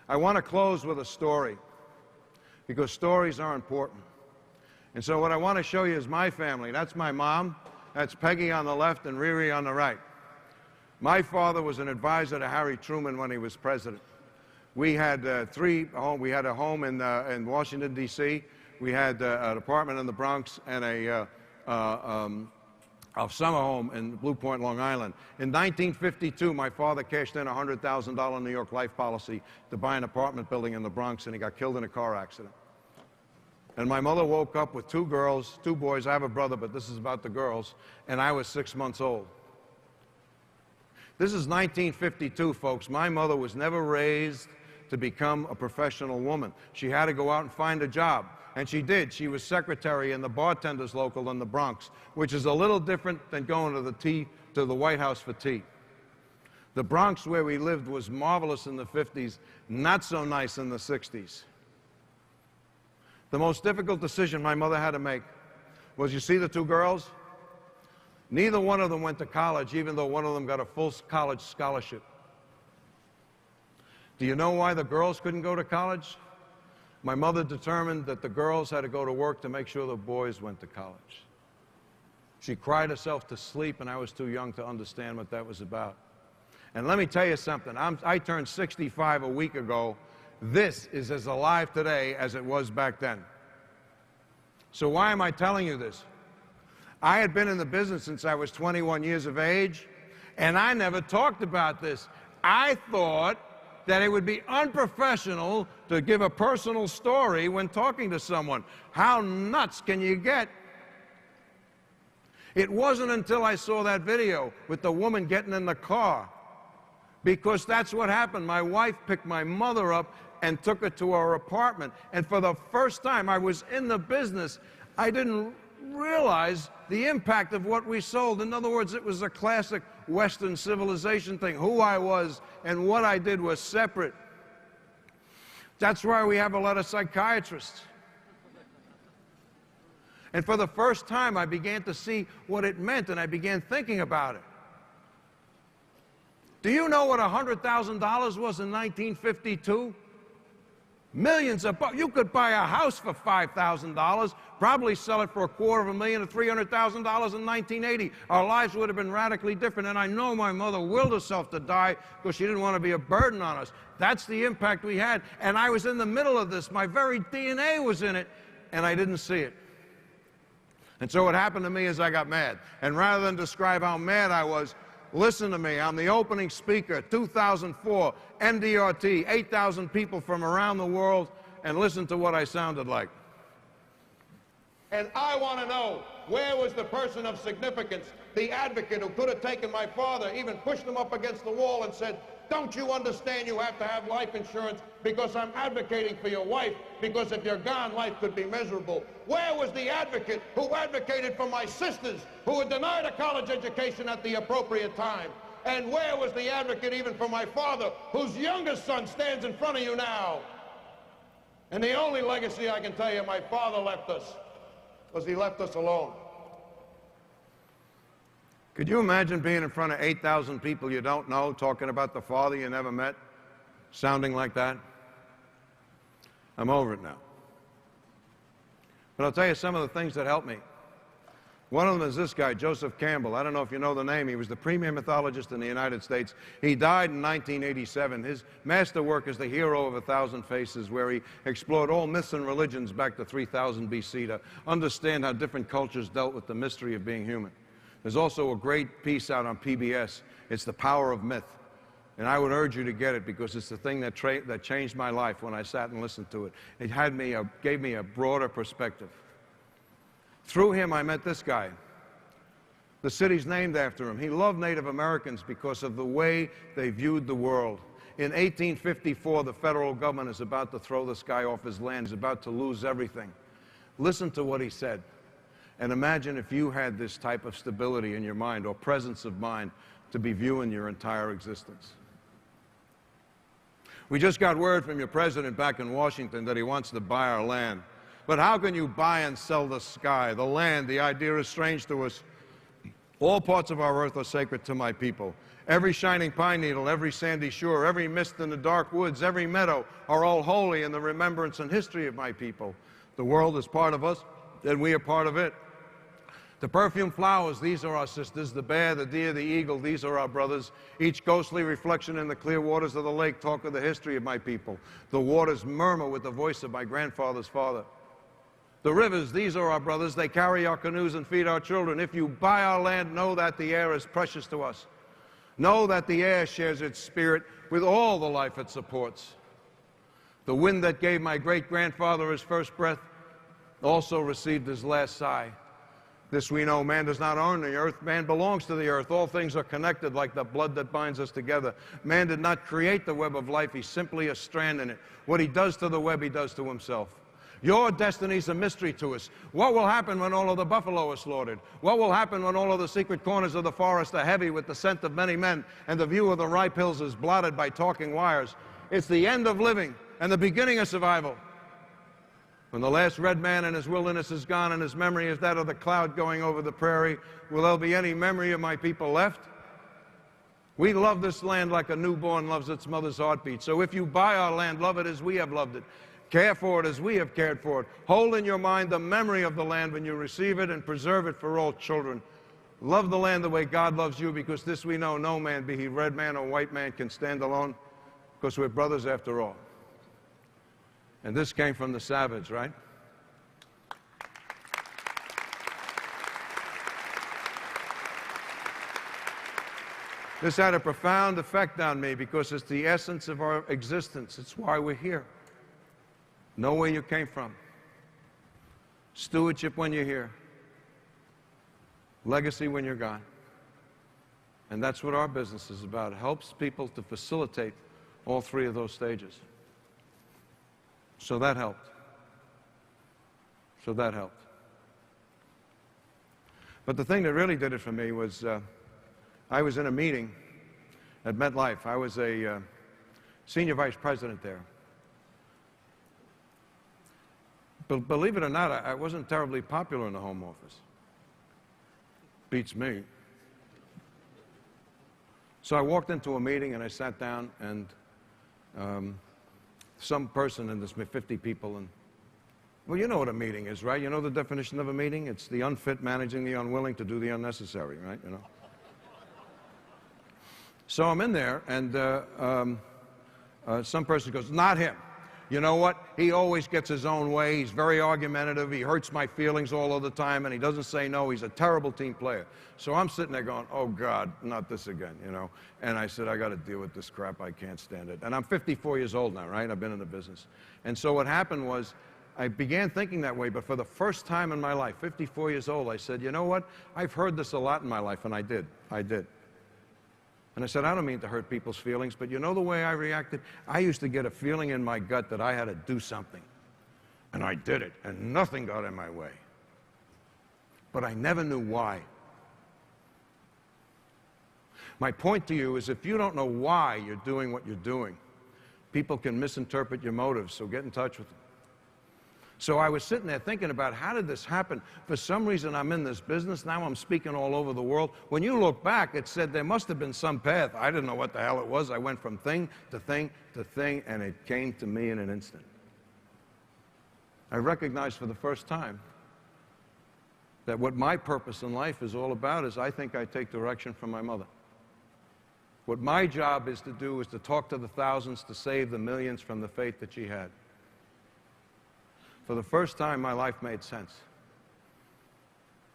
I want to close with a story, because stories are important. And so what I want to show you is my family. That's my mom. That's Peggy on the left and Riri on the right. My father was an advisor to Harry Truman when he was president. We had we had a home in Washington, D.C. We had an apartment in the Bronx and a summer home in Blue Point, Long Island. In 1952, my father cashed in a $100,000 New York life policy to buy an apartment building in the Bronx, and he got killed in a car accident. And my mother woke up with 2 girls, 2 boys. I have a brother, but this is about the girls, and I was 6 months old. This is 1952, folks. My mother was never raised to become a professional woman. She had to go out and find a job, and she did. She was secretary in the bartenders local in the Bronx, which is a little different than going to the White House for tea. The Bronx where we lived was marvelous in the 50s, not so nice in the 60s. The most difficult decision my mother had to make was, you see the 2 girls? Neither one of them went to college, even though one of them got a full college scholarship. Do you know why the girls couldn't go to college? My mother determined that the girls had to go to work to make sure the boys went to college. She cried herself to sleep, and I was too young to understand what that was about. And let me tell you something. I turned 65 a week ago. This is as alive today as it was back then. So why am I telling you this? I had been in the business since I was 21 years of age, and I never talked about this. I thought that it would be unprofessional to give a personal story when talking to someone. How nuts can you get? It wasn't until I saw that video with the woman getting in the car, because that's what happened. My wife picked my mother up and took her to our apartment, and for the first time, I was in the business, I didn't realize the impact of what we sold. In other words, it was a classic Western civilization thing. Who I was and what I did was separate. That's why we have a lot of psychiatrists. And for the first time, I began to see what it meant, and I began thinking about it. Do you know what $100,000 was in 1952? Millions of bucks. You could buy a house for $5,000, probably sell it for $250,000 to $300,000 in 1980. Our lives would have been radically different, and I know my mother willed herself to die because she didn't want to be a burden on us. That's the impact we had, and I was in the middle of this. My very DNA was in it, and I didn't see it. And so what happened to me is I got mad, and rather than describe how mad I was, listen to me. I'm the opening speaker, 2004, NDRT, 8,000 people from around the world, and listen to what I sounded like. And I want to know, where was the person of significance, the advocate who could have taken my father, even pushed him up against the wall and said, don't you understand you have to have life insurance because I'm advocating for your wife, because if you're gone, life could be miserable. Where was the advocate who advocated for my sisters who were denied a college education at the appropriate time? And where was the advocate even for my father, whose youngest son stands in front of you now? And the only legacy I can tell you my father left us was he left us alone. Could you imagine being in front of 8,000 people you don't know, talking about the father you never met, sounding like that? I'm over it now. But I'll tell you some of the things that helped me. One of them is this guy, Joseph Campbell. I don't know if you know the name. He was the premier mythologist in the United States. He died in 1987. His masterwork is The Hero of a Thousand Faces, where he explored all myths and religions back to 3000 BC to understand how different cultures dealt with the mystery of being human. There's also a great piece out on PBS. It's The Power of Myth. And I would urge you to get it because it's the thing that changed my life when I sat and listened to it. It gave me a broader perspective. Through him, I met this guy. The city's named after him. He loved Native Americans because of the way they viewed the world. In 1854, the federal government is about to throw this guy off his land. He's about to lose everything. Listen to what he said. And imagine if you had this type of stability in your mind or presence of mind to be viewing your entire existence. We just got word from your president back in Washington that he wants to buy our land. But how can you buy and sell the sky? The land, the idea is strange to us. All parts of our earth are sacred to my people. Every shining pine needle, every sandy shore, every mist in the dark woods, every meadow are all holy in the remembrance and history of my people. The world is part of us, and we are part of it. The perfumed flowers, these are our sisters. The bear, the deer, the eagle, these are our brothers. Each ghostly reflection in the clear waters of the lake talk of the history of my people. The waters murmur with the voice of my grandfather's father. The rivers, these are our brothers. They carry our canoes and feed our children. If you buy our land, know that the air is precious to us. Know that the air shares its spirit with all the life it supports. The wind that gave my great-grandfather his first breath also received his last sigh. This we know, man does not own the earth, man belongs to the earth. All things are connected like the blood that binds us together. Man did not create the web of life, he's simply a strand in it. What he does to the web, he does to himself. Your destiny's a mystery to us. What will happen when all of the buffalo are slaughtered? What will happen when all of the secret corners of the forest are heavy with the scent of many men and the view of the ripe hills is blotted by talking wires? It's the end of living and the beginning of survival. When the last red man in his wilderness is gone and his memory is that of the cloud going over the prairie, will there be any memory of my people left? We love this land like a newborn loves its mother's heartbeat. So if you buy our land, love it as we have loved it. Care for it as we have cared for it. Hold in your mind the memory of the land when you receive it and preserve it for all children. Love the land the way God loves you, because this we know, no man, be he red man or white man, can stand alone, because we're brothers after all. And this came from the Savage, right? This had a profound effect on me because it's the essence of our existence. It's why we're here. Know where you came from. Stewardship when you're here. Legacy when you're gone. And that's what our business is about. It helps people to facilitate all three of those stages. So that helped. So that helped. But the thing that really did it for me was I was in a meeting at MetLife. I was a senior vice president there. But believe it or not, I wasn't terribly popular in the Home Office. Beats me. So I walked into a meeting and I sat down, and some person, and there's 50 people, and well, you know what a meeting is, right? You know the definition of a meeting? It's the unfit managing the unwilling to do the unnecessary, right? You know. So I'm in there, and some person goes, "Not him. You know what? He always gets his own way. He's very argumentative. He hurts my feelings all of the time, and he doesn't say no. He's a terrible team player." So I'm sitting there going, "Oh, God, not this again," you know. And I said, "I got to deal with this crap. I can't stand it." And I'm 54 years old now, right? I've been in the business. And so what happened was I began thinking that way, but for the first time in my life, 54 years old, I said, "You know what? I've heard this a lot in my life," and I did. And I said, "I don't mean to hurt people's feelings, but you know the way I reacted? I used to get a feeling in my gut that I had to do something. And I did it, and nothing got in my way. But I never knew why." My point to you is, if you don't know why you're doing what you're doing, people can misinterpret your motives, so get in touch with them. So I was sitting there thinking about, how did this happen? For some reason, I'm in this business. Now I'm speaking all over the world. When you look back, it said there must have been some path. I didn't know what the hell it was. I went from thing to thing to thing, and it came to me in an instant. I recognized for the first time that what my purpose in life is all about is, I think I take direction from my mother. What my job is to do is to talk to the thousands to save the millions from the fate that she had. For the first time, my life made sense.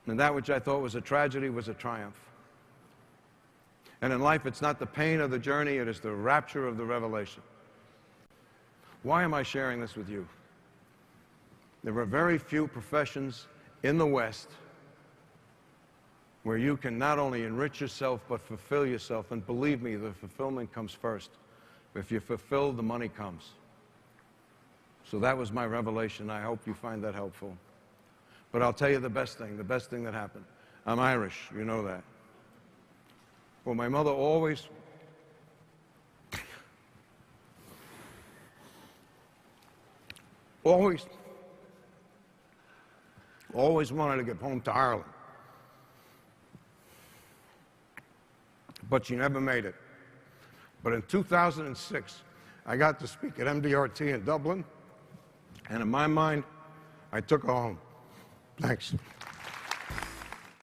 And that which I thought was a tragedy was a triumph. And in life, it's not the pain of the journey, it is the rapture of the revelation. Why am I sharing this with you? There are very few professions in the West where you can not only enrich yourself, but fulfill yourself. And believe me, the fulfillment comes first. If you're fulfilled, the money comes. So that was my revelation. I hope you find that helpful. But I'll tell you the best thing that happened. I'm Irish, you know that. Well, my mother always wanted to get home to Ireland. but she never made it. But in 2006, I got to speak at MDRT in Dublin, and in my mind, I took her home. Thanks.